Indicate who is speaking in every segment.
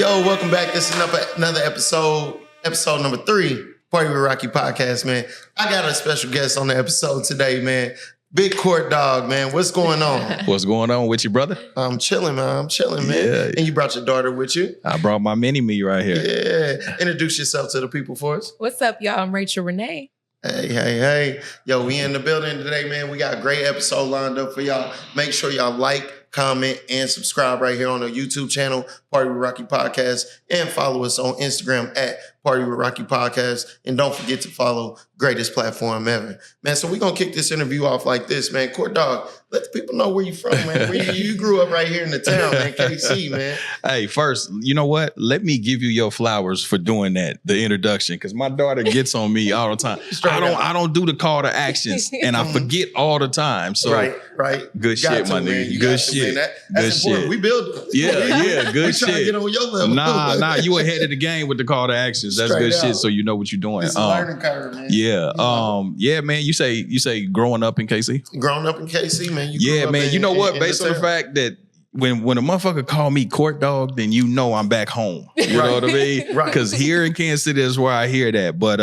Speaker 1: Yo, welcome back. This is another episode number 3, Party with Rocky podcast, man. I got a special guest on the episode today, man. BigCourt dog, man. What's going on?
Speaker 2: What's going on with you, brother?
Speaker 1: I'm chilling, man. Man.
Speaker 2: Yeah.
Speaker 1: And you brought your daughter with you?
Speaker 2: I brought my mini-me right here.
Speaker 1: Yeah. Introduce yourself to the people for us.
Speaker 3: What's up, y'all? I'm Rachel Renee.
Speaker 1: Hey. Yo, we in the building today, man. We got a great episode lined up for y'all. Make sure y'all like, comment, and subscribe right here on the YouTube channel, Party with Rocky Podcast, and follow us on Instagram at Party with Rocky Podcast. And don't forget to follow Greatest Platform Ever. Man, so we're going to kick this interview off like this, man. Court Dog, let the people know where you from, man. You grew up right here in the town, man, KC, man.
Speaker 2: Hey, first, you know what? Let me give you your flowers for doing that, the introduction, because my daughter gets on me all the time. I don't do the call to actions, and I forget all the time. So
Speaker 1: Right.
Speaker 2: Good shit, my nigga. Good shit.
Speaker 1: That's important. We build it.
Speaker 2: Yeah, good
Speaker 1: we
Speaker 2: shit.
Speaker 1: Trying to get on your level.
Speaker 2: Nah, you ahead of the game with the call to actions. That's
Speaker 1: Straight
Speaker 2: good
Speaker 1: out.
Speaker 2: shit. So you know what you're doing.
Speaker 1: It's a learning curve, man.
Speaker 2: Yeah, man. You say growing up in KC?
Speaker 1: Growing up in KC, man.
Speaker 2: Yeah, man. You know what? Based on the fact that when a motherfucker call me Court Dog, then you know I'm back home. You know what I mean?
Speaker 1: Right.
Speaker 2: Because here in Kansas City is where I hear that. But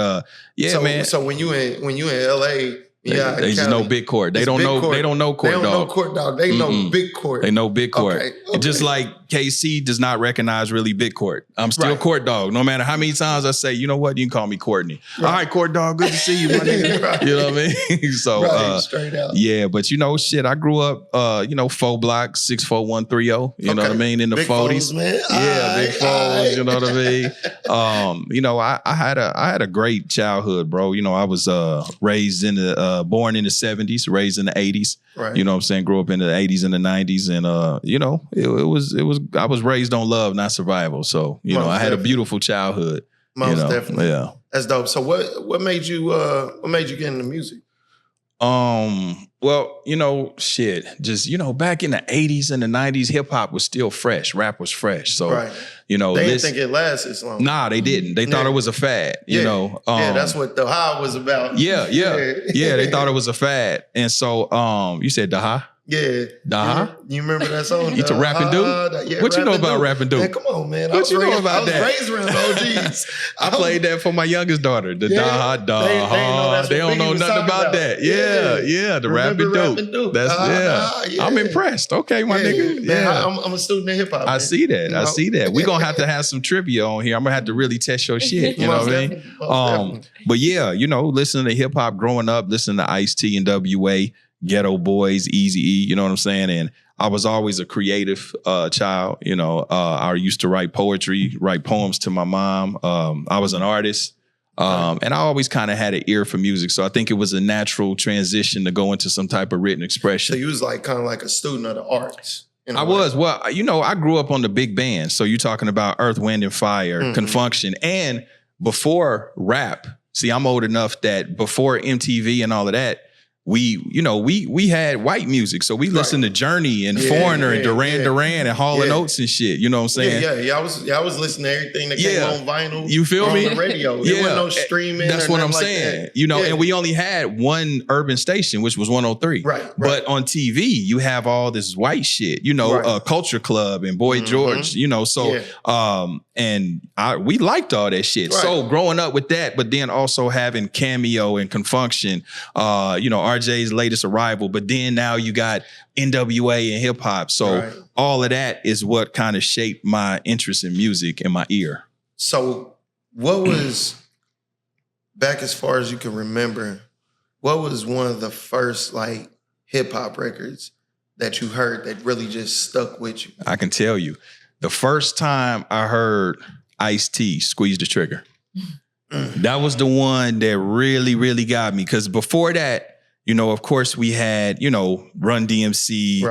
Speaker 2: man.
Speaker 1: So when you in LA. Yeah,
Speaker 2: they just know BigCourt. They don't know Court Dog.
Speaker 1: They don't know Court Dog. They know BigCourt.
Speaker 2: They know BigCourt.
Speaker 1: Okay.
Speaker 2: Just like KC does not recognize really BigCourt. I'm still Court Dog. No matter how many times I say, you know what, you can call me Courtney. All right, Court Dog, good to see you, my nigga.
Speaker 1: Right.
Speaker 2: You know what I mean? So
Speaker 1: straight out.
Speaker 2: Yeah, but shit, I grew up 4 blocks, 64130. You know what I mean? In the
Speaker 1: big
Speaker 2: 40s.
Speaker 1: Foes, man.
Speaker 2: Yeah, big foes, you know what I mean? I had a great childhood, bro. I was raised in the born in the 70s, raised in the 80s.
Speaker 1: Right.
Speaker 2: You know what I'm saying? Grew up in the 80s and the 90s. And I was raised on love, not survival. So, I had a beautiful childhood.
Speaker 1: Most definitely.
Speaker 2: Yeah.
Speaker 1: That's dope. So what made you get into music?
Speaker 2: Well, shit. Just, back in the 80s and the 90s, hip hop was still fresh. Rap was fresh. So,
Speaker 1: they didn't think it lasted as long.
Speaker 2: Nah, they didn't. They thought it was a fad, you know.
Speaker 1: That's what the high was about.
Speaker 2: Yeah. They thought it was a fad. And so, you said the high?
Speaker 1: Yeah.
Speaker 2: Da-ha?
Speaker 1: You remember that song?
Speaker 2: You to Rapping Dude?
Speaker 1: Yeah,
Speaker 2: what you know about Rapping Dude?
Speaker 1: Man, come on, man.
Speaker 2: What you know about that?
Speaker 1: I was raised around OGs.
Speaker 2: I played that for my youngest daughter. The da-ha. They don't know nothing about that. Yeah. The Rapping Dude. That's I'm impressed. Okay, my nigga.
Speaker 1: Yeah. I'm a student in hip hop.
Speaker 2: I see that. We're gonna have to have some trivia on here. I'm gonna have to really test your shit. You know what I mean? But yeah, listening to hip hop growing up, listening to Ice-T and W.A., Ghetto Boys, Eazy-E, you know what I'm saying? And I was always a creative child. I used to write poetry, write poems to my mom. I was an artist. And I always kind of had an ear for music. So I think it was a natural transition to go into some type of written expression.
Speaker 1: So you was kind of like a student of the arts.
Speaker 2: I was. Well, I grew up on the big band. So you're talking about Earth, Wind, and Fire, Confunction. And before rap, see, I'm old enough that before MTV and all of that, we had white music. So we listened to Journey and Foreigner and Duran and Hall & Oates and shit. You know what I'm saying?
Speaker 1: Yeah. I was listening to everything that came on vinyl.
Speaker 2: You feel me?
Speaker 1: On the radio. There wasn't no streaming.
Speaker 2: That's what I'm saying. And we only had one urban station, which was 103.
Speaker 1: Right.
Speaker 2: But on TV, you have all this white shit, Culture Club and Boy George, and we liked all that shit. Right. So growing up with that, but then also having Cameo and Confunction, RJ's latest arrival, but then now you got NWA and hip hop. So all of that is what kind of shaped my interest in music and my ear.
Speaker 1: So what was, back as far as you can remember, what was one of the first hip hop records that you heard that really just stuck with you?
Speaker 2: I can tell you. The first time I heard Ice-T, Squeeze the Trigger. That was the one that really, really got me. Because before that, of course, we had, Run DMC,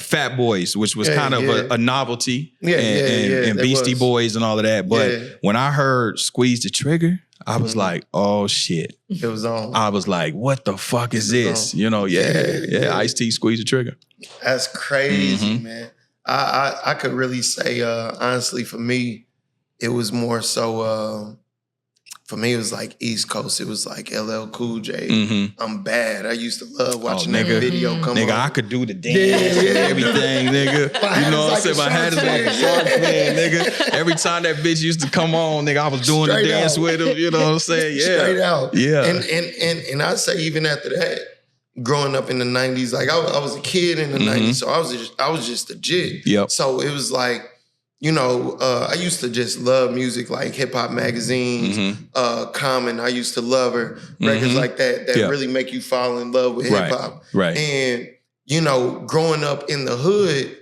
Speaker 2: Fat Boys, which was kind of a novelty, and Beastie Boys and all of that. But when I heard Squeeze the Trigger, I was like, oh, shit.
Speaker 1: It was on.
Speaker 2: I was like, what the fuck is this? Ice-T, Squeeze the Trigger.
Speaker 1: That's crazy, man. I could really say, honestly, for me, it was more so for me, it was like East Coast. It was like LL Cool J.
Speaker 2: Mm-hmm.
Speaker 1: I'm Bad. I used to love watching that
Speaker 2: nigga.
Speaker 1: video come on.
Speaker 2: Nigga, I could do the dance and everything, nigga. You know what I'm saying? My hat is like a shark fin, nigga. Every time that bitch used to come on, nigga, I was doing
Speaker 1: Straight
Speaker 2: the dance
Speaker 1: out.
Speaker 2: with him. You know what I'm saying? Yeah.
Speaker 1: Straight out.
Speaker 2: Yeah.
Speaker 1: And I say even after that, growing up in the 90s, like I was a kid in the 90s, so I was just a jit.
Speaker 2: Yep.
Speaker 1: So it was like, you know, I used to just love music, like hip hop magazines, Common. I used to love her. Records like that really make you fall in love with hip hop.
Speaker 2: Right.
Speaker 1: And, you know, growing up in the hood,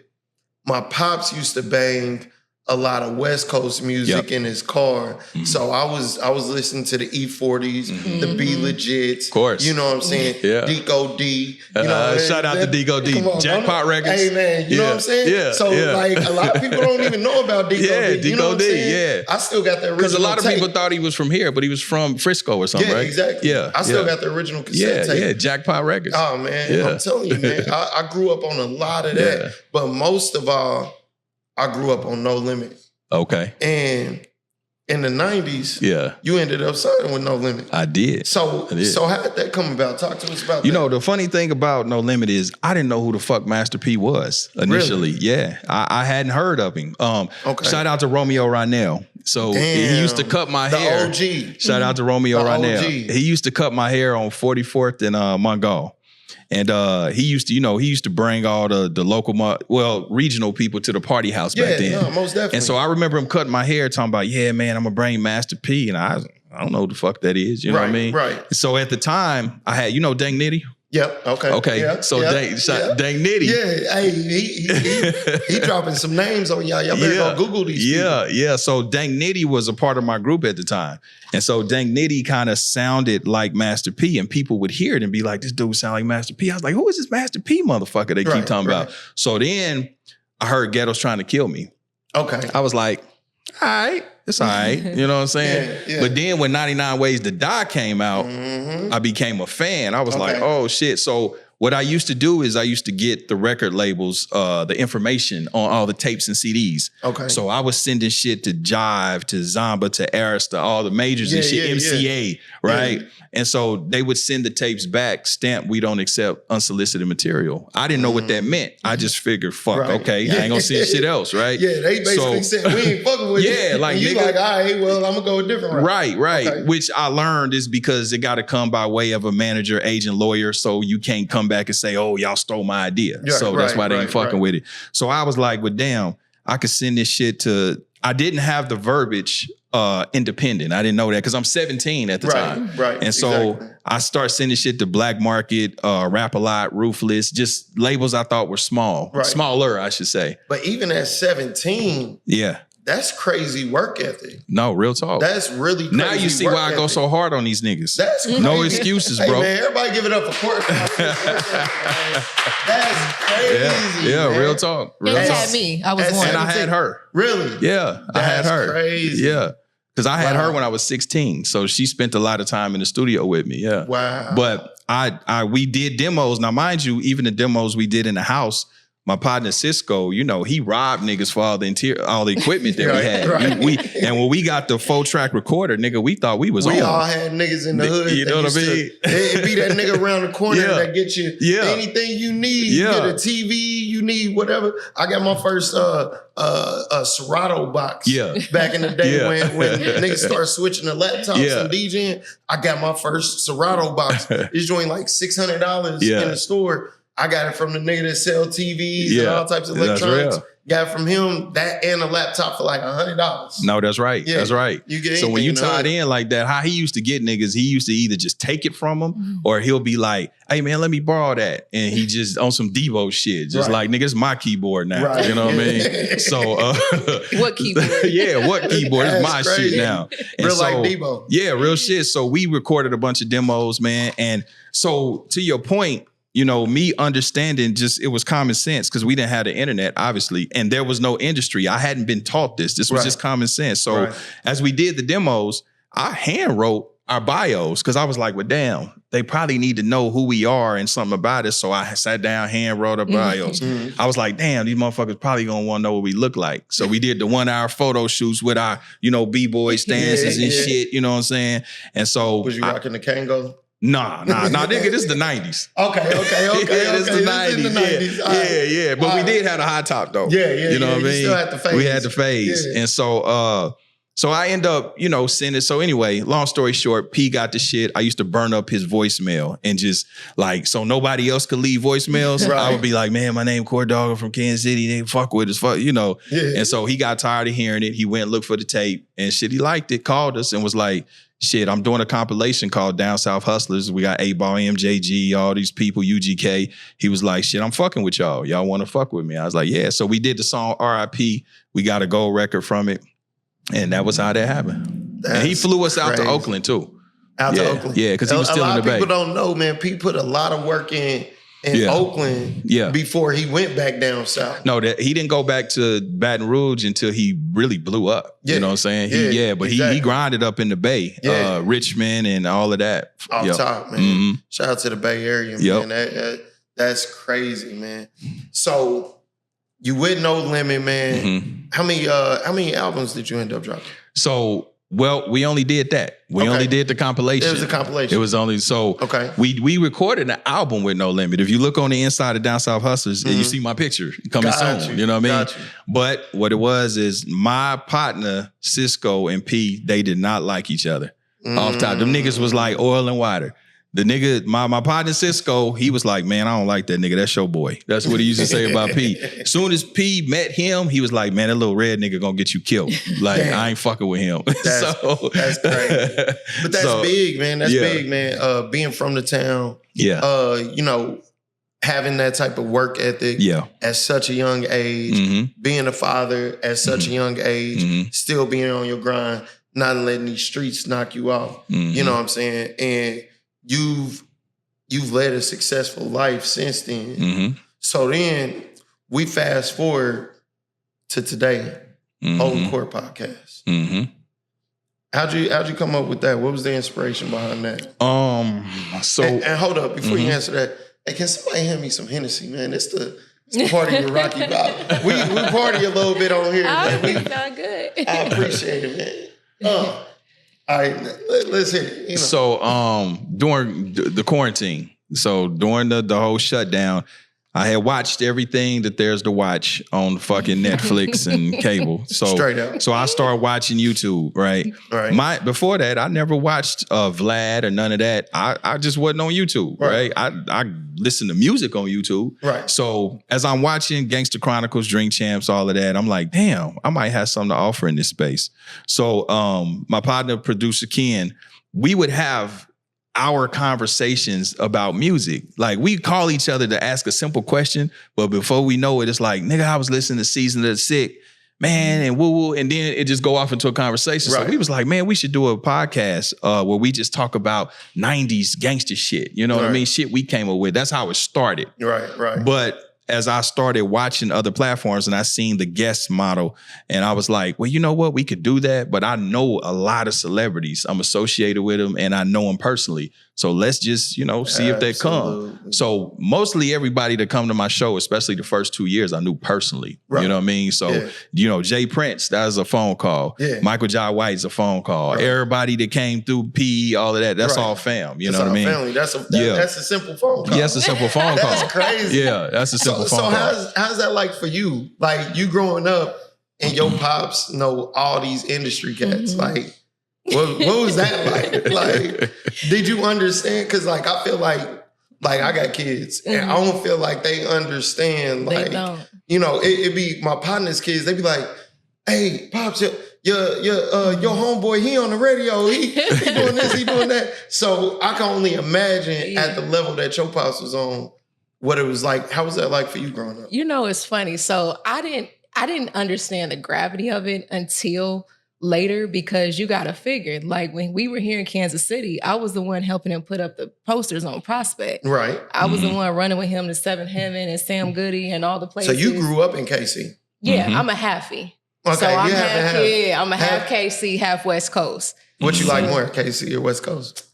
Speaker 1: my pops used to bang a lot of West Coast music in his car. So I was listening to the E40s, the B Legits.
Speaker 2: Of course.
Speaker 1: You know what I'm saying?
Speaker 2: Yeah.
Speaker 1: Deco D. You know,
Speaker 2: shout out to Deco D. Jackpot Records.
Speaker 1: Hey, man, you know what I'm saying?
Speaker 2: Yeah.
Speaker 1: So, like, a lot of people don't even know about Deco D. You know
Speaker 2: Deco
Speaker 1: what I'm
Speaker 2: D,
Speaker 1: saying? I still got the original
Speaker 2: Because a lot of
Speaker 1: tape.
Speaker 2: people thought he was from here, but he was from Frisco or something, right?
Speaker 1: Exactly.
Speaker 2: Yeah.
Speaker 1: I still got the original cassette tape.
Speaker 2: Yeah, Jackpot Records.
Speaker 1: Oh, man, I'm telling you, man. I grew up on a lot of that. But most of all, I grew up on No Limit.
Speaker 2: Okay.
Speaker 1: And in the 90s, you ended up signing with No Limit.
Speaker 2: I did.
Speaker 1: So how did that come about? Talk to us about that.
Speaker 2: You know, the funny thing about No Limit is I didn't know who the fuck MasterP was initially.
Speaker 1: Really?
Speaker 2: Yeah. I hadn't heard of him. Shout out to Romeo Ronell. So he used to cut my hair.
Speaker 1: The OG.
Speaker 2: Shout out to Romeo Ronell.
Speaker 1: OG.
Speaker 2: He used to cut my hair on 44th and Mongol. And he used to bring all the local, regional people to the party house back then.
Speaker 1: Yeah, most definitely.
Speaker 2: And so I remember him cutting my hair, talking about, yeah, man, I'm gonna bring Master P. And I don't know who the fuck that is. You know what I mean?
Speaker 1: Right.
Speaker 2: So at the time, I had, Dang Nitty?
Speaker 1: Yep. Okay.
Speaker 2: Okay.
Speaker 1: Yep.
Speaker 2: So Dang Nitty.
Speaker 1: Yeah. Hey, he dropping some names on y'all. Y'all better go Google these people.
Speaker 2: Yeah. So Dang Nitty was a part of my group at the time. And so Dang Nitty kind of sounded like Master P, and people would hear it and be like, this dude sound like Master P. I was like, who is this Master P motherfucker they keep talking about? So then I heard Ghetto's trying to kill me.
Speaker 1: Okay.
Speaker 2: I was like, all right, it's all right. You know what I'm saying?
Speaker 1: Yeah.
Speaker 2: But then when 99 Ways to Die came out, I became a fan. I was like, oh shit. So what I used to do is I used to get the record labels, the information on all the tapes and CDs. Okay. So I was sending shit to Jive, to Zomba, to Arista, all the majors and shit, MCA, right? Yeah. And so they would send the tapes back, stamped, we don't accept unsolicited material. I didn't know what that meant. I just figured, fuck, okay, I ain't gonna send shit else, right?
Speaker 1: Yeah, they basically said, we ain't fucking with you.
Speaker 2: Yeah, like,
Speaker 1: and you like, all right, well, I'm gonna go a different route.
Speaker 2: Right. Okay. Which I learned is because it gotta come by way of a manager, agent, lawyer, so you can't come back and say, oh, y'all stole my idea. Yeah, so that's why they ain't fucking with it. So I was like, well, damn, I could send this shit to, I didn't have the verbiage independent. I didn't know that because I'm 17 at the time. Right. And so I start sending shit to Black Market, Rap A Lot, Ruthless, just labels I thought were small. Right. Smaller, I should say.
Speaker 1: But even at 17, that's crazy work ethic.
Speaker 2: No, real talk.
Speaker 1: That's really crazy.
Speaker 2: Now you see why I go so hard on these niggas.
Speaker 1: That's crazy.
Speaker 2: No excuses, bro.
Speaker 1: Hey, man, everybody give it up for Court. That's crazy.
Speaker 2: Yeah,
Speaker 1: man.
Speaker 2: Real talk.
Speaker 3: They had me. I was one.
Speaker 2: And I had her.
Speaker 1: Really?
Speaker 2: Yeah, I had her.
Speaker 1: That's crazy.
Speaker 2: Yeah. Because I had her when I was 16. So she spent a lot of time in the studio with me. Yeah.
Speaker 1: Wow.
Speaker 2: But we did demos. Now, mind you, even the demos we did in the house, my partner Cisco, you know, he robbed niggas for all the equipment that we had. And when we got the 4-track recorder, nigga, we thought we was on.
Speaker 1: We all had niggas in the hood.
Speaker 2: You know what I mean?
Speaker 1: It'd be that nigga around the corner that get you anything you need. You get a TV, you need whatever. I got my first Serato box back in the day when niggas started switching the laptops and DJing. I got my first Serato box. It's joint like $600 in the store. I got it from the nigga that sell TVs and all types of electronics. Got it from him, that and a laptop for like $100.
Speaker 2: No, that's right. Yeah. That's right.
Speaker 1: So
Speaker 2: when you tied in like that, how he used to get niggas, he used to either just take it from them or he'll be like, hey man, let me borrow that. And he just on some Devo shit. Just like, nigga, it's my keyboard now. You know what I mean? So
Speaker 3: what keyboard?
Speaker 2: What keyboard? It's my shit now. And
Speaker 1: real like Devo.
Speaker 2: Yeah, real shit. So we recorded a bunch of demos, man. And so to your point, you know, me understanding just, it was common sense because we didn't have the internet, obviously, and there was no industry. I hadn't been taught this. This was just common sense. So as we did the demos, I hand wrote our bios, because I was like, well, damn, they probably need to know who we are and something about us. So I sat down, hand wrote our bios. I was like, damn, these motherfuckers probably gonna want to know what we look like. So we did the 1 hour photo shoots with our, B-boy stances and shit, you know what I'm saying? And so
Speaker 1: was you rocking the Kango?
Speaker 2: Nah, nigga, this is the 90s.
Speaker 1: Okay.
Speaker 2: This is the 90s. Yeah. But we did have a high top though.
Speaker 1: Yeah.
Speaker 2: You know what I mean?
Speaker 1: Still had the phase.
Speaker 2: We had the phase.
Speaker 1: Yeah.
Speaker 2: And so I end up, sending. So anyway, long story short, P got the shit. I used to burn up his voicemail and just so nobody else could leave voicemails.
Speaker 1: Right.
Speaker 2: I would be like, man, my name Court Dog, I'm from Kansas City. They fuck with us,
Speaker 1: Yeah.
Speaker 2: And so he got tired of hearing it. He went and looked for the tape and shit. He liked it, called us and was like, shit, I'm doing a compilation called Down South Hustlers. We got 8-Ball, MJG, all these people, UGK. He was like, shit, I'm fucking with y'all. Y'all want to fuck with me? I was like, yeah. So we did the song RIP. We got a gold record from it. And that was how that happened. And he flew us out to Oakland too.
Speaker 1: Out to Oakland?
Speaker 2: Yeah, because he was still in the Bay.
Speaker 1: A lot of people don't know, man. P put a lot of work in Oakland before he went back down south.
Speaker 2: No, that he didn't go back to Baton Rouge until he really blew up.
Speaker 1: Yeah.
Speaker 2: You know what I'm saying? But he grinded up in the Bay, Richmond and all of that.
Speaker 1: Off top, man.
Speaker 2: Mm-hmm.
Speaker 1: Shout out to the Bay Area, man. That's crazy, man. So you with No Limit, man.
Speaker 2: Mm-hmm.
Speaker 1: How many albums did you end up dropping?
Speaker 2: So, we only did that. We only did the compilation.
Speaker 1: It was a compilation.
Speaker 2: It was only we recorded an album with No Limit. If you look on the inside of Down South Hustlers, you see my picture coming soon. You know what I mean? But what it was is my partner, Cisco and P, they did not like each other. Off top. Them niggas was like oil and water. The nigga, my partner Cisco, he was like, man, I don't like that nigga. That's your boy. That's what he used to say about P. Soon as P met him, he was like, man, that little red nigga gonna get you killed. Like, I ain't fucking with him.
Speaker 1: That's crazy. But that's big, man. That's big, man. Being from the town, having that type of work ethic at such a young age, being a father at such a young age, still being on your grind, not letting these streets knock you off. You know what I'm saying? And you've led a successful life since then. So then we fast forward to today, Old Court Podcast. How'd you come up with that? What was the inspiration behind that? And hold up, before you answer that, hey, can somebody hand me some Hennessy, man? It's the party with Rocky Bob. We party a little bit on here.
Speaker 3: We felt good.
Speaker 1: I appreciate it, man. All right, let's hit it.
Speaker 2: So during the quarantine, so during the whole shutdown, I had watched everything that there's to watch on fucking Netflix and cable. So
Speaker 1: straight up.
Speaker 2: So I started watching YouTube, right?
Speaker 1: Right.
Speaker 2: Before that, I never watched Vlad or none of that. I just wasn't on YouTube, right? I listened to music on YouTube.
Speaker 1: Right.
Speaker 2: So as I'm watching Gangster Chronicles, Drink Champs, all of that, I'm like, damn, I might have something to offer in this space. So my partner, producer Ken, we would have our conversations about music. Like, we call each other to ask a simple question, but before we know it, it's like, nigga, I was listening to Season of the Sick, man, and woo-woo, and then it just go off into a conversation. So we was like, man, we should do a podcast where we just talk about 90s gangster shit. You know what I mean? Shit we came up with. That's how it started.
Speaker 1: Right.
Speaker 2: But as I started watching other platforms and I seen the guest model, and I was like, well, you know what? We could do that, but I know a lot of celebrities. I'm associated with them and I know them personally. So let's just, see if they come. So mostly everybody that come to my show, especially the first 2 years, I knew personally. Right. You know what I mean? So, Jay Prince, that was a phone call. Yeah. Michael Jai White's a phone call. Right. Everybody that came through PE, all of that, that's all fam. You know what I mean?
Speaker 1: Family. That's a simple phone call.
Speaker 2: Yeah, that's a simple phone call.
Speaker 1: That's crazy.
Speaker 2: Yeah, that's a simple phone call.
Speaker 1: So how's that like for you? Like, you growing up and your pops know all these industry cats. Like, what was that like? Like, did you understand? Because, like, I feel like I got kids, and I don't feel like they understand. Like,
Speaker 3: they don't.
Speaker 1: It be my partner's kids. They be like, "Hey, pops, your homeboy, he on the radio. He doing this, he doing that." So I can only imagine at the level that your pops was on, what it was like. How was that like for you growing up?
Speaker 3: It's funny. So I didn't understand the gravity of it until later, because you got to figure, like, when we were here in Kansas City, I was the one helping him put up the posters on Prospect.
Speaker 1: Right.
Speaker 3: I was the one running with him to Seventh Heaven and Sam Goody and all the places.
Speaker 1: So you grew up in KC?
Speaker 3: Yeah, I'm a halfie.
Speaker 1: Okay,
Speaker 3: so I'm half KC, half West Coast.
Speaker 1: What you like more, KC or West Coast?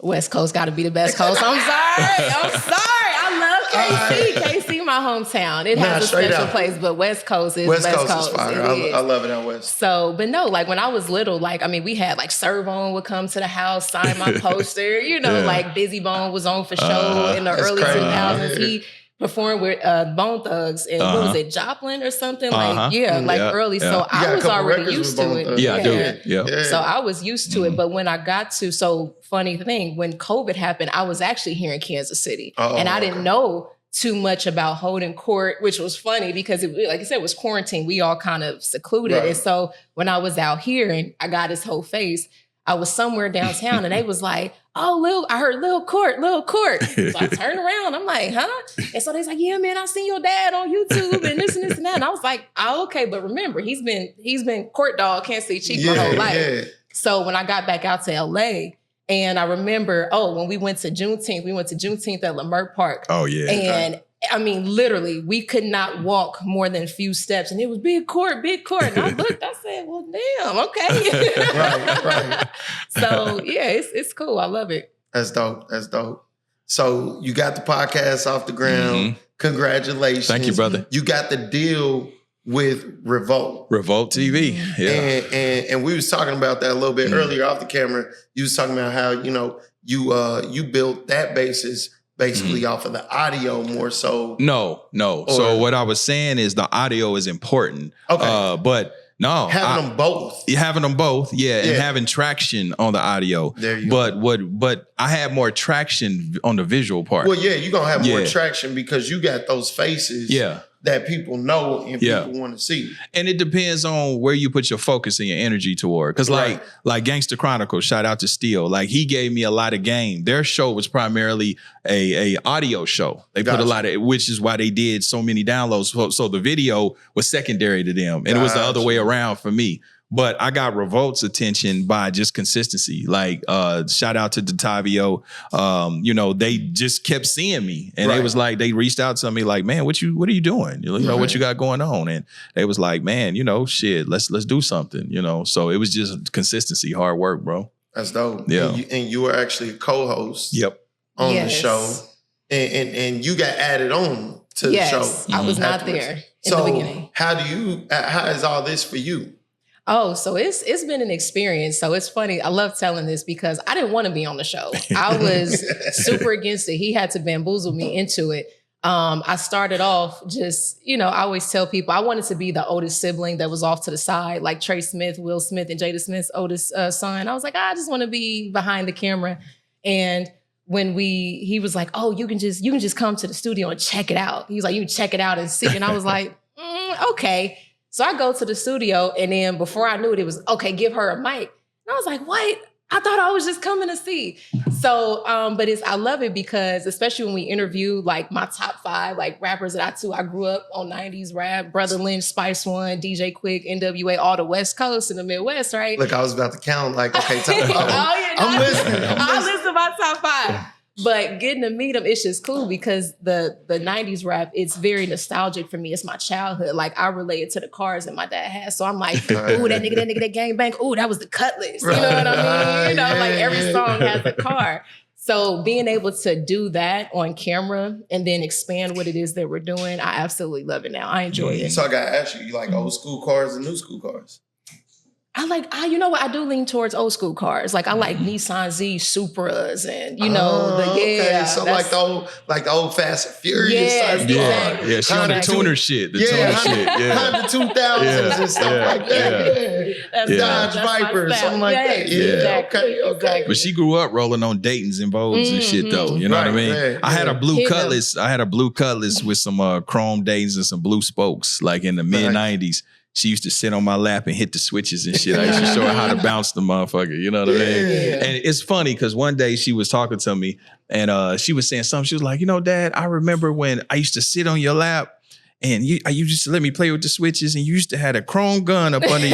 Speaker 3: West Coast got to be the best coast. I'm sorry. I love KC. KC, my hometown. It has a special place, but West Coast is West Coast.
Speaker 1: Is fire. I love it out West.
Speaker 3: So, but no, like when I was little, like, I mean, we had like Servon would come to the house, sign my poster, you know, like Busy Bone was on for show in the early 2000s. He performed with Bone Thugs and what was it, Joplin or something? Like, early. So I was already used to it.
Speaker 2: Yeah, I do. Yeah.
Speaker 3: So I was used to it. But when I got to, so funny thing, when COVID happened, I was actually here in Kansas City. And I didn't know too much about holding court, which was funny because it, like I said, it was quarantine. We all kind of secluded. Right. And so when I was out here and I got his whole face, I was somewhere downtown and they was like, oh, I heard Lil Court. So I turned around. I'm like, huh? And so they was like, yeah, man, I seen your dad on YouTube and this and this and that. And I was like, oh, okay. But remember, he's been court dog, can't see Chief my whole life. Yeah. So when I got back out to LA, and I remember, when we went to Juneteenth at Leimert Park. Oh, yeah. And I mean, literally, we could not walk more than a few steps. And it was BigCourt. And I looked, I said, well, damn, okay. right. So, yeah, it's cool. I love it.
Speaker 1: That's dope. So you got the podcast off the ground. Mm-hmm. Congratulations.
Speaker 2: Thank you, brother.
Speaker 1: You got the deal with
Speaker 2: RevoltTV. Yeah.
Speaker 1: And we was talking about that a little bit earlier off the camera. You was talking about how, you built that basis basically off of the audio more so.
Speaker 2: No. So what I was saying is the audio is important. Okay. But no.
Speaker 1: Having them both.
Speaker 2: Yeah. And having traction on the audio.
Speaker 1: There you go.
Speaker 2: But I had more traction on the visual part.
Speaker 1: Well, yeah, you're going to have more traction because you got those faces. Yeah. That people know and people want to see.
Speaker 2: And it depends on where you put your focus and your energy toward. Because like Gangsta Chronicles, shout out to Steel. Like he gave me a lot of game. Their show was primarily a audio show. They put a lot of, which is why they did so many downloads. So the video was secondary to them. And it was the other way around for me. But I got Revolt's attention by just consistency. Like, shout out to Detavio. They just kept seeing me. And it was like, they reached out to me like, man, what are you doing? What you got going on? And they was like, man, let's do something, So it was just consistency, hard work, bro.
Speaker 1: That's dope.
Speaker 2: Yeah.
Speaker 1: And you were actually a co-host
Speaker 2: on
Speaker 1: the show. And you got added on to the show.
Speaker 3: I was not there in the beginning.
Speaker 1: How is all this for you?
Speaker 3: Oh, so it's been an experience. So it's funny. I love telling this because I didn't want to be on the show. I was super against it. He had to bamboozle me into it. I started off just, I always tell people I wanted to be the oldest sibling that was off to the side, like Trey Smith, Will Smith, and Jada Smith's oldest son. I was like, I just want to be behind the camera. And when he was like, oh, you can just come to the studio and check it out. He was like, you can check it out and see. And I was like, okay. So I go to the studio and then before I knew it, it was, okay, give her a mic. And I was like, what? I thought I was just coming to see. So, but I love it because especially when we interview like my top 5, like rappers that I grew up on 90s rap, Brother Lynch, Spice One, DJ Quick, NWA, all the West Coast and the Midwest, right?
Speaker 1: Look, I was about to count like, okay, top 5. I'm listening.
Speaker 3: I'll listen to my top 5. But getting to meet him, it's just cool because the 90s rap, it's very nostalgic for me. It's my childhood. Like I relate to the cars that my dad had. So I'm like, ooh, that nigga, that gang bang. Ooh, that was the Cutlass. You know what I mean? Like every song has a car. So being able to do that on camera and then expand what it is that we're doing, I absolutely love it now. I enjoy it.
Speaker 1: So I got to ask you like old school cars and new school cars?
Speaker 3: You know what? I do lean towards old school cars. Like I like Nissan Z Supras and
Speaker 1: So like the old Fast and Furious type car.
Speaker 2: Yeah, she on the tuner shit.
Speaker 1: Honda 2000s and stuff like that. Dodge Viper, something like that.
Speaker 3: Exactly.
Speaker 2: But she grew up rolling on Daytons and Vogues and shit though. You know what I mean? I had a blue Cutlass. I had a blue Cutlass with some chrome Daytons and some blue spokes like in the mid 90s. She used to sit on my lap and hit the switches and shit. I used to show her how to bounce the motherfucker. You know what I mean? And it's funny because one day she was talking to me and she was saying something. She was like, Dad, I remember when I used to sit on your lap and you used to let me play with the switches, and you used to have a chrome gun up under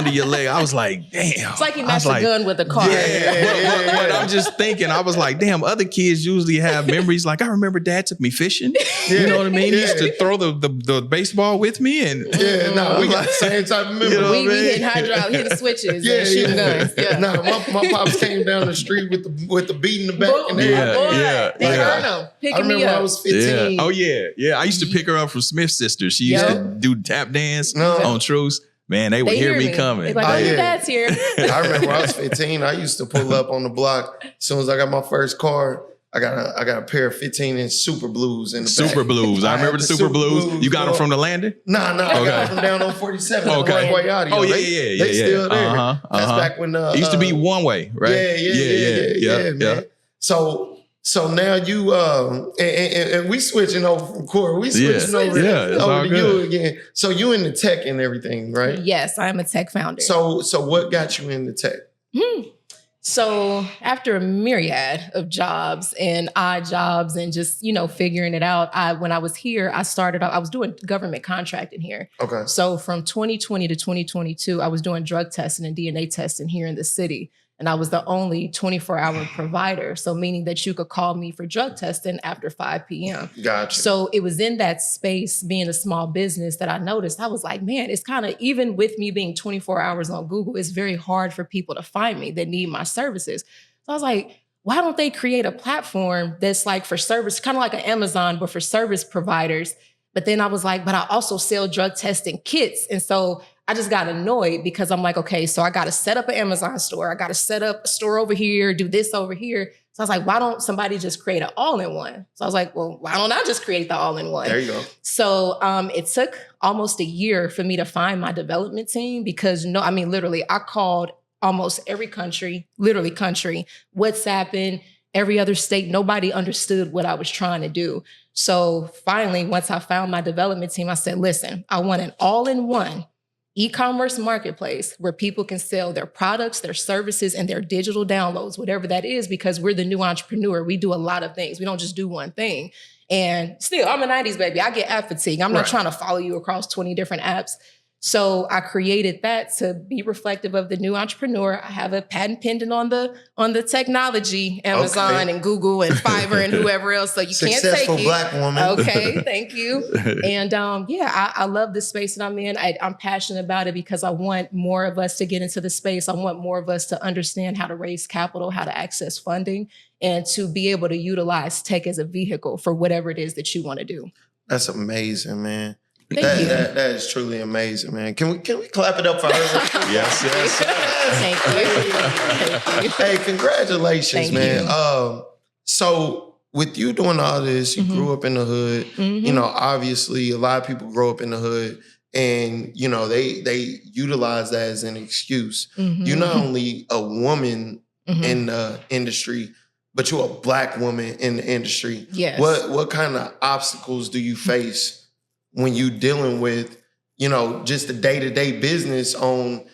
Speaker 2: your leg. I was like, damn.
Speaker 3: It's like you matched a gun with a car.
Speaker 2: But I'm just thinking, I was like, damn, other kids usually have memories. Like, I remember Dad took me fishing. You know what I mean? He used to throw the baseball with me. And
Speaker 1: we got the same type of memory.
Speaker 3: We hitting hitting switches and shooting guns. Yeah.
Speaker 1: No, my pops came down the street with the beat in the back. And
Speaker 3: They earn them. Picking me up.
Speaker 1: When I was 15.
Speaker 2: Yeah. Oh, yeah. I used to pick her up from Smith's sister. She used to do tap dance on Truce. Man, they would hear me coming.
Speaker 3: They're like, oh, your dad's here.
Speaker 1: I remember when I was 15, I used to pull up on the block. As soon as I got my first car, I got a pair of 15-inch Super Blues in the
Speaker 2: Super
Speaker 1: back.
Speaker 2: Blues. I remember the Super Blues. You got them from the landing?
Speaker 1: Nah. I got them down on 47.
Speaker 2: Okay.
Speaker 1: Way out.
Speaker 2: Oh, yeah.
Speaker 1: They still there. That's back when
Speaker 2: it used to be one way, right?
Speaker 1: Yeah, man. So now you and we switching over from Court. We switching over to you again. So you in the tech and everything, right?
Speaker 3: Yes, I'm a tech founder.
Speaker 1: So what got you into tech?
Speaker 3: So after a myriad of jobs and odd jobs and just, figuring it out, when I was here, I was doing government contracting here.
Speaker 1: Okay.
Speaker 3: So from 2020 to 2022, I was doing drug testing and DNA testing here in the city. And I was the only 24-hour provider. So meaning that you could call me for drug testing after 5 p.m.
Speaker 1: Gotcha.
Speaker 3: So it was in that space, being a small business, that I noticed. I was like, man, it's kind of, even with me being 24 hours on Google, it's very hard for people to find me that need my services. So I was like, why don't they create a platform that's like for service, kind of like an Amazon, but for service providers? But then I was like, but I also sell drug testing kits. And so I just got annoyed because I'm like, okay, so I got to set up an Amazon store. I got to set up a store over here, do this over here. So I was like, why don't somebody just create an all-in-one? So I was like, well, why don't I just create the all-in-one?
Speaker 1: There you go.
Speaker 3: So it took almost a year for me to find my development team because literally I called almost every country, WhatsApping, every other state. Nobody understood what I was trying to do. So finally, once I found my development team, I said, listen, I want an all-in-one e-commerce marketplace where people can sell their products, their services, and their digital downloads, whatever that is, because we're the new entrepreneur. We do a lot of things. We don't just do one thing. And still, I'm a 90s baby. I get app fatigue. I'm not trying to follow you across 20 different apps. So I created that to be reflective of the new entrepreneur. I have a patent pending on the technology, Amazon and Google and Fiverr and whoever else. So you can't take it.
Speaker 1: Successful Black woman.
Speaker 3: Okay, thank you. And I love the space that I'm in. I'm passionate about it because I want more of us to get into the space. I want more of us to understand how to raise capital, how to access funding, and to be able to utilize tech as a vehicle for whatever it is that you want to do.
Speaker 1: That's amazing, man.
Speaker 3: Thank you.
Speaker 1: That is truly amazing, man. Can we clap it up for her?
Speaker 2: Yes.
Speaker 3: Thank you.
Speaker 1: Hey, congratulations,
Speaker 3: Thank
Speaker 1: man.
Speaker 3: you.
Speaker 1: So with you doing all this, you grew up in the hood. Obviously a lot of people grow up in the hood and, they utilize that as an excuse. You're not only a woman in the industry, but you're a Black woman in the industry.
Speaker 3: Yes.
Speaker 1: What kind of obstacles do you face when you dealing with, just the day-to-day business on,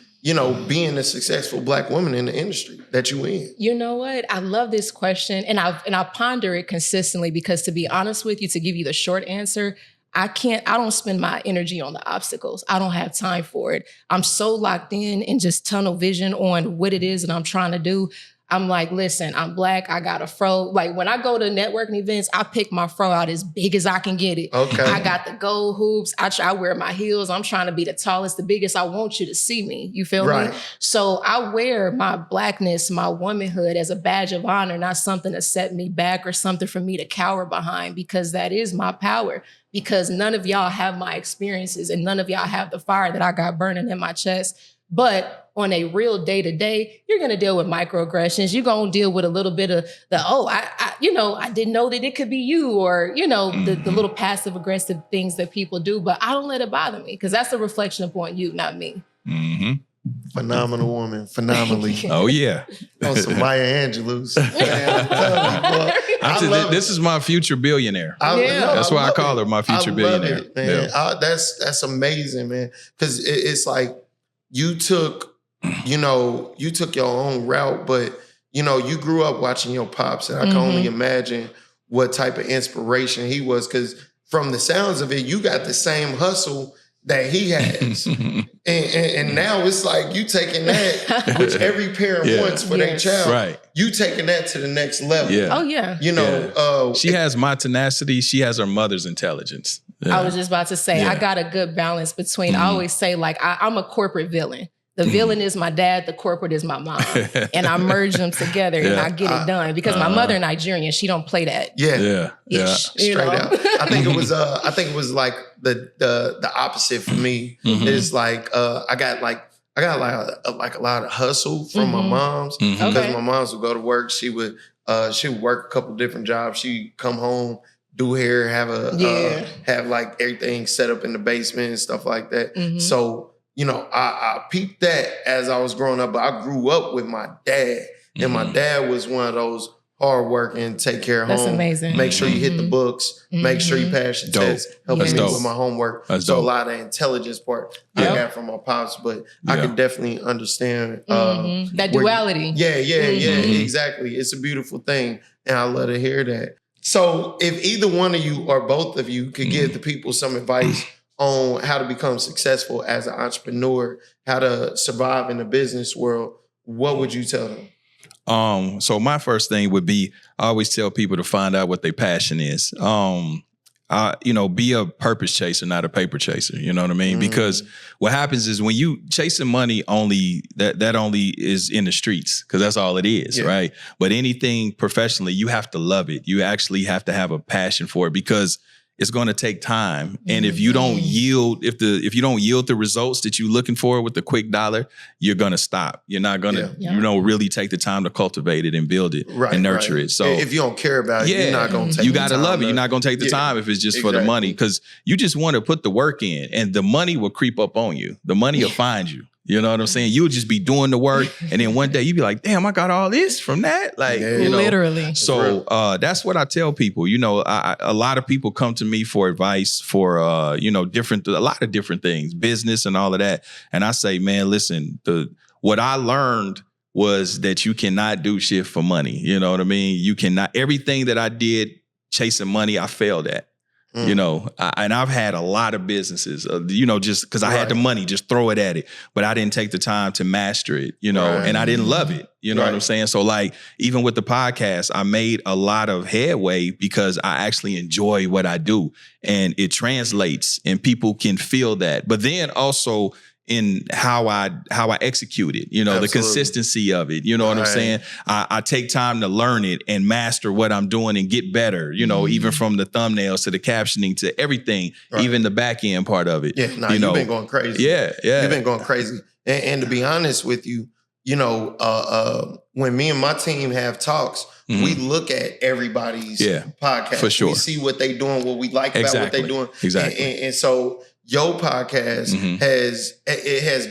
Speaker 1: being a successful Black woman in the industry that you in?
Speaker 3: You know what? I love this question. And I ponder it consistently because, to be honest with you, to give you the short answer, I don't spend my energy on the obstacles. I don't have time for it. I'm so locked in and just tunnel vision on what it is that I'm trying to do. I'm like, listen, I'm Black. I got a fro. Like when I go to networking events, I pick my fro out as big as I can get it.
Speaker 1: Okay.
Speaker 3: I got the gold hoops. I wear my heels. I'm trying to be the tallest, the biggest. I want you to see me. You feel me? So I wear my Blackness, my womanhood as a badge of honor, not something to set me back or something for me to cower behind, because that is my power. Because none of y'all have my experiences and none of y'all have the fire that I got burning in my chest. But on a real day-to-day, you're going to deal with microaggressions. You're going to deal with a little bit of I didn't know that it could be you, or, the little passive aggressive things that people do, but I don't let it bother me because that's a reflection upon you, not me.
Speaker 2: Mm-hmm.
Speaker 1: Phenomenal woman, phenomenally.
Speaker 2: Oh, yeah.
Speaker 1: On some Maya Angelou's.
Speaker 2: This is my future billionaire. That's why I call her my future billionaire.
Speaker 1: It, man. Yeah. That's amazing, man. Because it's like you took your own route, but you grew up watching your pops, and I can only imagine what type of inspiration he was. Because from the sounds of it, you got the same hustle that he has. and now it's like you taking that, which every parent wants for their child.
Speaker 2: Right.
Speaker 1: You taking that to the next level.
Speaker 2: Yeah.
Speaker 3: Oh, yeah.
Speaker 1: You know,
Speaker 2: she has my tenacity. She has her mother's intelligence. Yeah.
Speaker 3: I was just about to say, I got a good balance between, I always say, like, I'm a corporate villain. The villain is my dad, the corporate is my mom. And I merge them together and I get it done. Because my mother Nigerian, she don't play that.
Speaker 1: Straight out. I think it was like the opposite for me. It's like I got a lot of hustle from my moms. Because my moms would go to work. She would work a couple different jobs. She'd come home, do hair, have like everything set up in the basement and stuff like that. So, you know, I peeped that as I was growing up, but I grew up with my dad. And my dad was one of those hardworking, take care of home.
Speaker 3: That's amazing.
Speaker 1: Make sure you hit the books. Make sure you pass your tests. Help me with my homework. So a lot of intelligence part I got from my pops, but I can definitely understand
Speaker 3: that duality.
Speaker 1: Exactly. It's a beautiful thing. And I love to hear that. So if either one of you or both of you could give the people some advice on how to become successful as an entrepreneur, how to survive in the business world, what would you tell them?
Speaker 2: So my first thing would be, I always tell people to find out what their passion is. Be a purpose chaser, not a paper chaser. You know what I mean? Because what happens is when you chasing money only, that only is in the streets, because that's all it is, right? But anything professionally, you have to love it. You actually have to have a passion for it, because it's going to take time. And if you don't yield, if you don't yield the results that you're looking for with the quick dollar, you're going to stop. You're not going to, really take the time to cultivate it and build it and nurture it. So
Speaker 1: if you don't care about it, you're not going to take
Speaker 2: you got to love it. You're not going to take the time if it's just for the money, because you just want to put the work in, and the money will creep up on you. The money will find you. You know what I'm saying? You'll just be doing the work, and then one day you'll be like, damn, I got all this from that. Like,
Speaker 3: literally.
Speaker 2: So that's what I tell people. You know, a lot of people come to me for advice for, a lot of different things, business and all of that. And I say, man, listen, what I learned was that you cannot do shit for money. You know what I mean? You cannot. Everything that I did chasing money, I failed at. You know, and I've had a lot of businesses, just because I had the money, just throw it at it. But I didn't take the time to master it, and I didn't love it. You know what I'm saying? So like, even with the podcast, I made a lot of headway because I actually enjoy what I do, and it translates and people can feel that. But then also in how I execute it, the consistency of it, what I'm saying? I take time to learn it and master what I'm doing and get better, even from the thumbnails to the captioning to everything, even the back end part of it.
Speaker 1: Yeah, you've been going crazy.
Speaker 2: Yeah.
Speaker 1: You've been going crazy. And to be honest with you, when me and my team have talks, we look at everybody's podcast. For sure. We see what they doing, what we like about what they doing.
Speaker 2: Exactly.
Speaker 1: And so your podcast has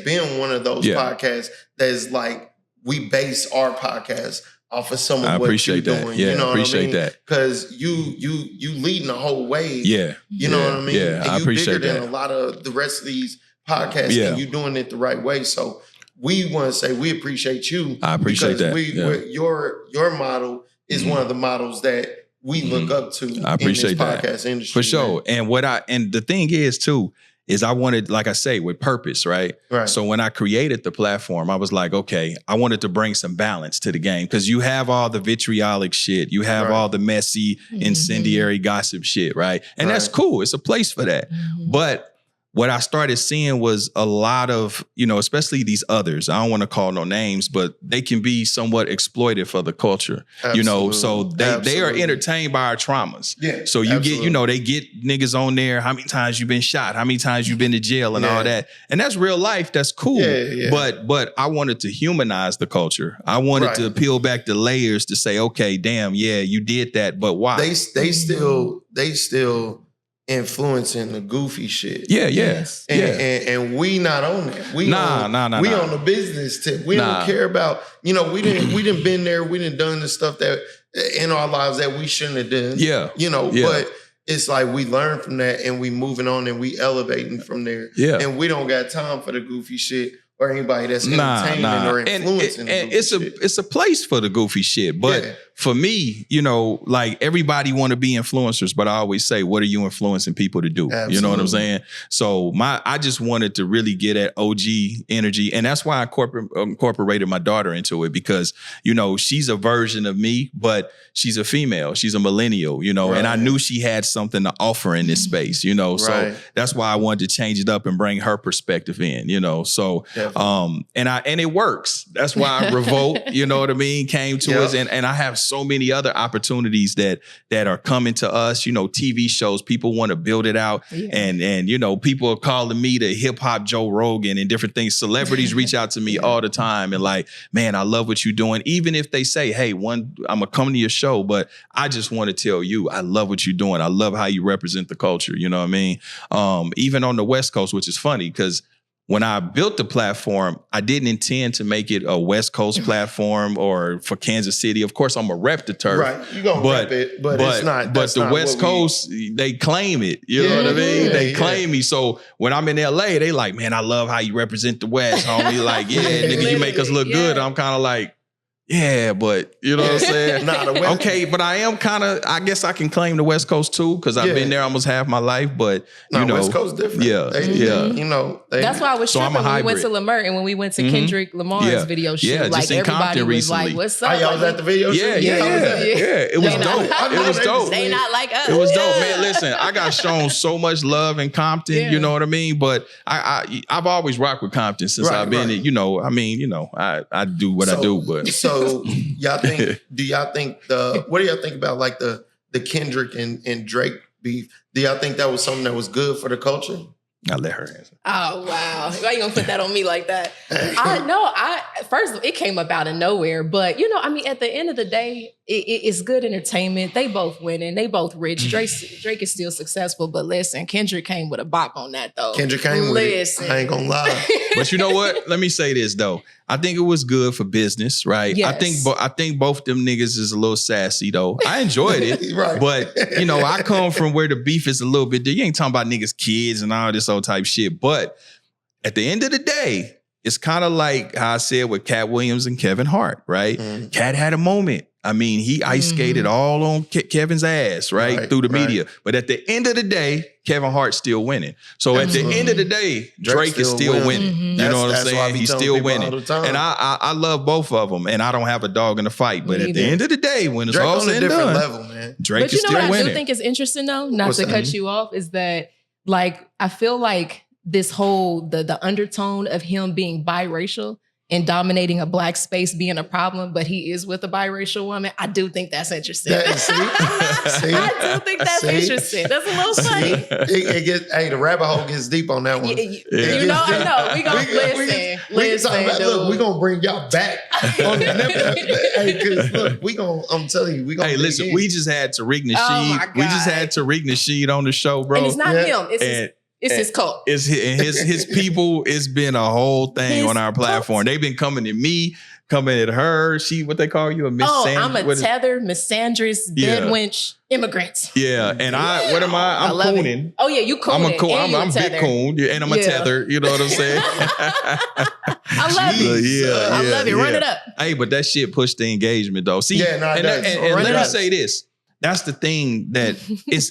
Speaker 1: been one of those podcasts that's like, we base our podcast off of some of what you're doing.
Speaker 2: Yeah,
Speaker 1: you know
Speaker 2: appreciate
Speaker 1: what I mean?
Speaker 2: that.
Speaker 1: Because you leading the whole wave.
Speaker 2: Yeah.
Speaker 1: You know what I mean?
Speaker 2: Yeah,
Speaker 1: and
Speaker 2: I appreciate
Speaker 1: bigger
Speaker 2: that.
Speaker 1: than a lot of the rest of these podcasts, and you doing it the right way. So we want to say we appreciate you.
Speaker 2: I appreciate that.
Speaker 1: Your model is one of the models that we look up to.
Speaker 2: I appreciate
Speaker 1: in this podcast industry.
Speaker 2: For sure.
Speaker 1: Man.
Speaker 2: And the thing is too, is I wanted, like I say, with purpose, right? So when I created the platform, I was like, okay, I wanted to bring some balance to the game, because you have all the vitriolic shit, you have all the messy, incendiary gossip shit, right? And that's cool. It's a place for that. But what I started seeing was a lot of, especially these others, I don't want to call no names, but they can be somewhat exploitive for the culture, so they are entertained by our traumas.
Speaker 1: Yeah.
Speaker 2: So you get, they get niggas on there, how many times you've been shot, how many times you've been to jail and all that. And that's real life. That's cool. But I wanted to humanize the culture. I wanted to peel back the layers to say, okay, damn, yeah, you did that, but why?
Speaker 1: They still influencing the goofy shit. And we not on that. We on the business tip. We don't care about, we didn't been there, we didn't done the stuff that in our lives that we shouldn't have done. But it's like we learn from that and we moving on and we elevating from there. And we don't got time for the goofy shit or anybody that's entertaining or influencing.
Speaker 2: It's a place for the goofy shit, but for me, you know, like everybody want to be influencers, but I always say, what are you influencing people to do?
Speaker 1: Absolutely.
Speaker 2: You know what I'm saying? So I just wanted to really get at OG energy. And that's why I incorporated my daughter into it, because, you know, she's a version of me, but she's a female. She's a millennial, you know, and I knew she had something to offer in this space, you know, so that's why I wanted to change it up and bring her perspective in, you know, so, and it works. That's why Revolt, you know what I mean, came to us. And I have so many other opportunities that are coming to us, you know, TV shows, people want to build it out. And, you know, people are calling me the hip hop Joe Rogan and different things. Celebrities reach out to me all the time and like, man, I love what you're doing. Even if they say, hey, I'm gonna come to your show, but I just want to tell you, I love what you're doing. I love how you represent the culture. You know what I mean? Even on the West Coast, which is funny because when I built the platform, I didn't intend to make it a West Coast platform or for Kansas City. Of course, I'm a rep the turf.
Speaker 1: Right, you're going to rep it, but it's not.
Speaker 2: But the West Coast, they claim it. You know what I mean? They claim me. So when I'm in LA, they like, man, I love how you represent the West, homie. Like, nigga, you make us look good. I'm kind of like, yeah, but you know what I'm saying? Okay, but I am kind of, I guess I can claim the West Coast too, because I've been there almost half my life, but you know.
Speaker 1: West Coast different. You know.
Speaker 3: That's why I was tripping when we went to Lamar and when we went to Kendrick Lamar's video shoot.
Speaker 2: Yeah,
Speaker 3: like
Speaker 2: just in
Speaker 3: everybody
Speaker 2: Compton
Speaker 3: was
Speaker 2: recently.
Speaker 3: like, what's up?
Speaker 1: Y'all was at the video shoot?
Speaker 2: Yeah. It was dope. It was dope.
Speaker 3: They not like us.
Speaker 2: It was dope, man. Listen, I got shown so much love in Compton, you know what I mean? But I've always rocked with Compton since I've been, you know, I mean, you know, I do what I do, but.
Speaker 1: So what do y'all think about like the Kendrick and Drake beef? Do y'all think that was something that was good for the culture?
Speaker 2: I'll let her answer.
Speaker 3: Oh, wow. Why you gonna put that on me like that? First, it came up out of nowhere. But, you know, I mean, at the end of the day, it's good entertainment. They both winning. They both rich. Drake is still successful. But listen, Kendrick came with a bop on that, though.
Speaker 1: Kendrick came with it. I ain't gonna lie.
Speaker 2: But you know what? Let me say this, though. I think it was good for business, right?
Speaker 3: Yes.
Speaker 2: I think both them niggas is a little sassy, though. I enjoyed it. But, you know, I come from where the beef is a little bit there. You ain't talking about niggas' kids and all this old type shit. But at the end of the day, it's kind of like how I said with Cat Williams and Kevin Hart, right? Cat had a moment. I mean, he ice skated all on Kevin's ass, right? Through the media. But at the end of the day, Kevin Hart's still winning. So at the end of the day, Drake is still winning. You know what I'm saying? He's still winning. And I love both of them. And I don't have a dog in the fight. But at the end of the day, when it's all said and done,
Speaker 1: level, man.
Speaker 2: Drake is still winning.
Speaker 3: But you know what I do think is interesting, though? Not to cut you off, is that, like, I feel like this whole, the undertone of him being biracial and dominating a Black space being a problem, but he is with a biracial woman. I do think that's interesting.
Speaker 1: I
Speaker 3: do think that's interesting. That's a little funny.
Speaker 1: The rabbit hole gets deep on that one.
Speaker 3: You know, I know. We gonna listen.
Speaker 1: Look, we gonna bring y'all back on the because look, I'm telling you, we gonna.
Speaker 2: Hey, listen, we just had Tariq Nasheed. We just had Tariq Nasheed on the show, bro.
Speaker 3: And it's not him. It's his cult.
Speaker 2: It's his people. It's been a whole thing on our platform.
Speaker 3: Cult.
Speaker 2: They've been coming to me, coming at her. What they call you, a Miss
Speaker 3: I'm a tether, misandrist, dead wench, immigrant.
Speaker 2: Yeah, and what am I? I'm cooning.
Speaker 3: Oh yeah, you cooning.
Speaker 2: I'm big coon, and I'm a tether. You know what I'm saying?
Speaker 3: I love it. I love it. Run it up.
Speaker 2: Hey, but that shit pushed the engagement though. See, and let me say this. That's the thing that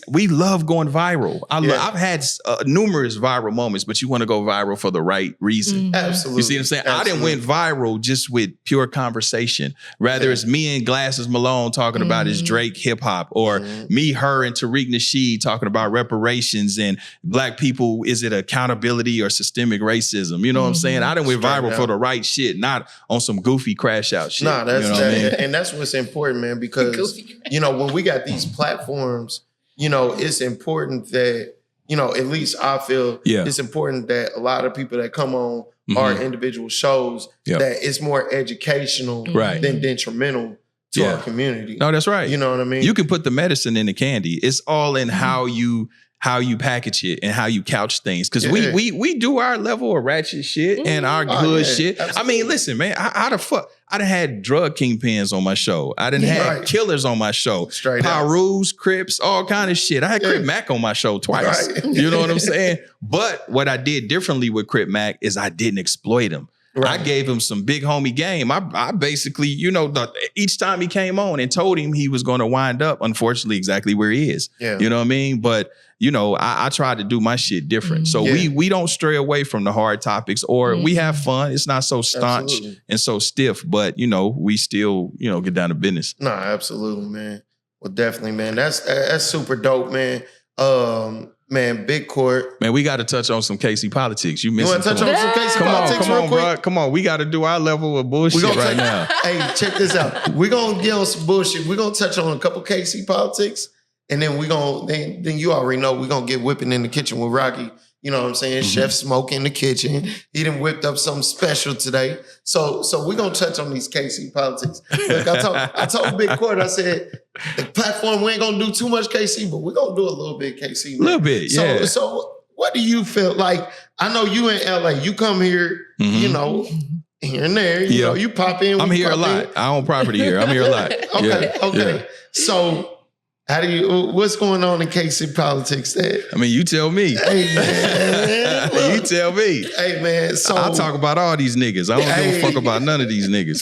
Speaker 2: we love going viral. I've had numerous viral moments, but you want to go viral for the right reason.
Speaker 1: Absolutely.
Speaker 2: You see what I'm saying? I didn't went viral just with pure conversation. Rather it's me and Glasses Malone talking about his Drake hip hop, or me, her, and Tariq Nasheed talking about reparations and Black people. Is it accountability or systemic racism? You know what I'm saying? I didn't went viral for the right shit, not on some goofy crash out shit.
Speaker 1: Nah, and that's what's important, man, because you know, when we got these platforms, you know, it's important that, you know, at least I feel it's important that a lot of people that come on our individual shows, that it's more educational than detrimental to our community.
Speaker 2: No, that's right.
Speaker 1: You know what I mean?
Speaker 2: You can put the medicine in the candy. It's all in how you package it and how you couch things. Because we do our level of ratchet shit and our good shit. Absolutely. I mean, listen, man, I done had drug kingpins on my show. I done had killers on my show. Pyrus, Crips, all kind of shit. I had Crip Mac on my show twice. You know what I'm saying? But what I did differently with Crip Mac is I didn't exploit him. I gave him some big homie game. I basically, each time he came on and told him he was going to wind up, unfortunately, exactly where he is.
Speaker 1: Yeah.
Speaker 2: You know what I mean? But, I try to do my shit different. So we don't stray away from the hard topics, or we have fun. It's not so staunch and so stiff, but, we still, get down to business.
Speaker 1: No, absolutely, man. Well, definitely, man. That's super dope, man. Man, BigCourt.
Speaker 2: Man, we got to touch on some KC politics. You want
Speaker 1: to touch on some KC politics real quick?
Speaker 2: Bro. Come on. We got to do our level of bullshit right now.
Speaker 1: Hey, check this out. We're going to get on some bullshit. We're going to touch on a couple KC politics, and then then you already know we're going to get whipping in the kitchen with Rocky. You know what I'm saying? Chef Smoke in the kitchen. He done whipped up something special today. So we're going to touch on these KC politics. Look, I told BigCourt, I said, the platform, we ain't going to do too much KC, but we're going to do a little bit KC.
Speaker 2: A little bit, yeah.
Speaker 1: So what do you feel like? I know you in LA. You come here, here and there. You know, you pop in.
Speaker 2: I'm here a lot. I own property here. I'm here a lot.
Speaker 1: Okay. Yeah. So what's going on in KC politics there?
Speaker 2: I mean, you tell me.
Speaker 1: Hey, man.
Speaker 2: You tell me.
Speaker 1: Hey, man. So
Speaker 2: I'll talk about all these niggas. I don't give a fuck about none of these niggas.